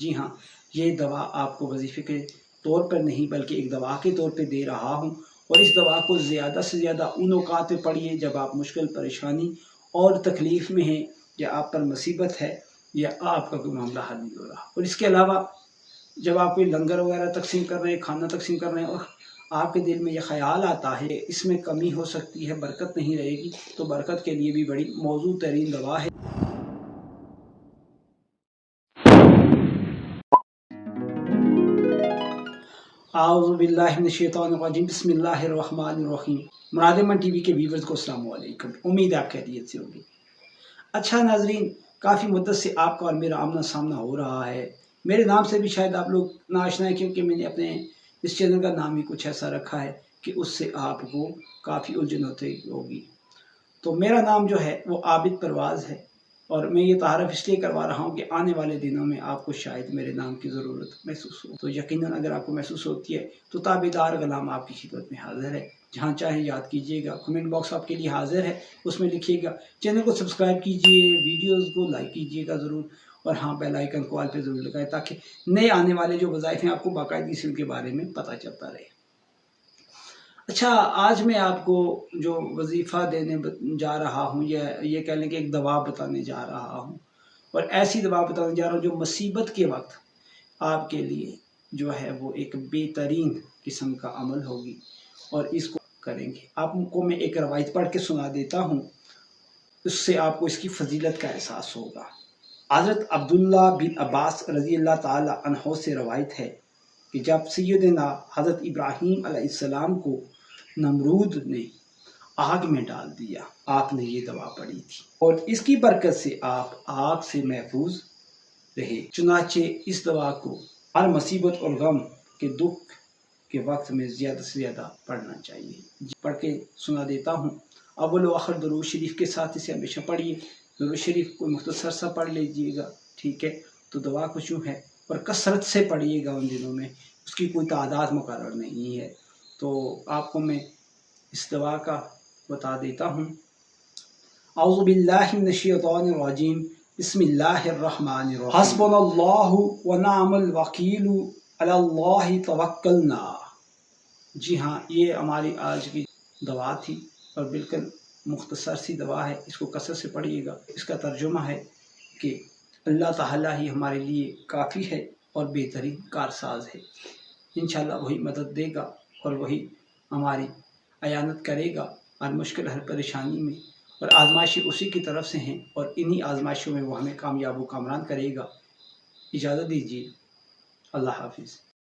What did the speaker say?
جی ہاں، یہ دوا آپ کو وظیفے کے طور پر نہیں بلکہ ایک دوا کے طور پہ دے رہا ہوں، اور اس دوا کو زیادہ سے زیادہ ان اوقات پہ پڑھیے جب آپ مشکل پریشانی اور تکلیف میں ہیں، یا آپ پر مصیبت ہے، یا آپ کا کوئی معاملہ حل نہیں ہو رہا۔ اور اس کے علاوہ جب آپ کوئی لنگر وغیرہ تقسیم کر رہے ہیں، کھانا تقسیم کر رہے ہیں، اور آپ کے دل میں یہ خیال آتا ہے اس میں کمی ہو سکتی ہے، برکت نہیں رہے گی، تو برکت کے لیے بھی بڑی موزوں ترین دوا ہے۔ اعوذ باللہ من الشیطان الرجیم، بسم اللہ الرحمن الرحیم۔ مراد من ٹی وی کے ویورز کو السلام علیکم، امید آپ خیریت سے ہوگی۔ اچھا ناظرین، کافی مدت سے آپ کا اور میرا آمنا سامنا ہو رہا ہے۔ میرے نام سے بھی شاید آپ لوگ ناشنا ہیں، کیونکہ میں نے اپنے اس چینل کا نام ہی کچھ ایسا رکھا ہے کہ اس سے آپ کو کافی الجھن ہوتی ہوگی۔ تو میرا نام جو ہے وہ عابد پرواز ہے، اور میں یہ تعارف اس لیے کروا رہا ہوں کہ آنے والے دنوں میں آپ کو شاید میرے نام کی ضرورت محسوس ہو، تو یقیناً اگر آپ کو محسوس ہوتی ہے تو تابعدار غلام آپ کی خدمت میں حاضر ہے۔ جہاں چاہیں یاد کیجیے گا، کمنٹ باکس آپ کے لیے حاضر ہے، اس میں لکھیے گا۔ چینل کو سبسکرائب کیجیے، ویڈیوز کو لائک کیجیے گا ضرور، اور ہاں بیل آئیکن کو آل پہ ضرور لگائیں تاکہ نئے آنے والے جو وظائف ہیں آپ کو باقاعدگی سے ان کے بارے میں پتہ چلتا رہے۔ اچھا، آج میں آپ کو جو وظیفہ دینے جا رہا ہوں، یا یہ کہہ لیں کہ ایک دوا بتانے جا رہا ہوں، اور ایسی دوا بتانے جا رہا ہوں جو مصیبت کے وقت آپ کے لیے جو ہے وہ ایک بہترین قسم کا عمل ہوگی، اور اس کو کریں گے۔ آپ کو میں ایک روایت پڑھ کے سنا دیتا ہوں، اس سے آپ کو اس کی فضیلت کا احساس ہوگا۔ حضرت عبداللہ بن عباس رضی اللہ تعالی عنہ سے روایت ہے کہ جب سیدنا حضرت ابراہیم علیہ السلام کو نمرود نے آگ میں ڈال دیا، آپ نے یہ دوا پڑھی تھی، اور اس کی برکت سے آپ آگ سے محفوظ رہے۔ چنانچہ اس دوا کو ہر مصیبت اور غم کے دکھ کے وقت میں زیادہ سے زیادہ پڑھنا چاہیے۔ پڑھ کے سنا دیتا ہوں۔ اول و آخر درود شریف کے ساتھ اسے ہمیشہ پڑھیے۔ درود شریف کو مختصر سا پڑھ لیجیے گا، ٹھیک ہے؟ تو دوا کچھ یوں ہے، اور کثرت سے پڑھیے گا ان دنوں میں، اس کی کوئی تعداد مقرر نہیں ہے۔ تو آپ کو میں اس دوا کا بتا دیتا ہوں۔ اعوذ باللہ من الشیطان الرجیم، بسم اللہ الرحمن الرحیم۔ حسبنا اللہ ونعم الوکیل علی اللہ توکلنا۔ جی ہاں، یہ ہماری آج کی دوا تھی، اور بالکل مختصر سی دوا ہے، اس کو کثرت سے پڑھیے گا۔ اس کا ترجمہ ہے کہ اللہ تعالیٰ ہی ہمارے لیے کافی ہے اور بہترین کارساز ہے۔ انشاءاللہ وہی مدد دے گا، اور وہی ہماری اعانت کرے گا ہر مشکل، ہر پریشانی میں، اور آزمائشیں اسی کی طرف سے ہیں، اور انہی آزمائشوں میں وہ ہمیں کامیاب و کامران کرے گا۔ اجازت دیجیے، اللہ حافظ۔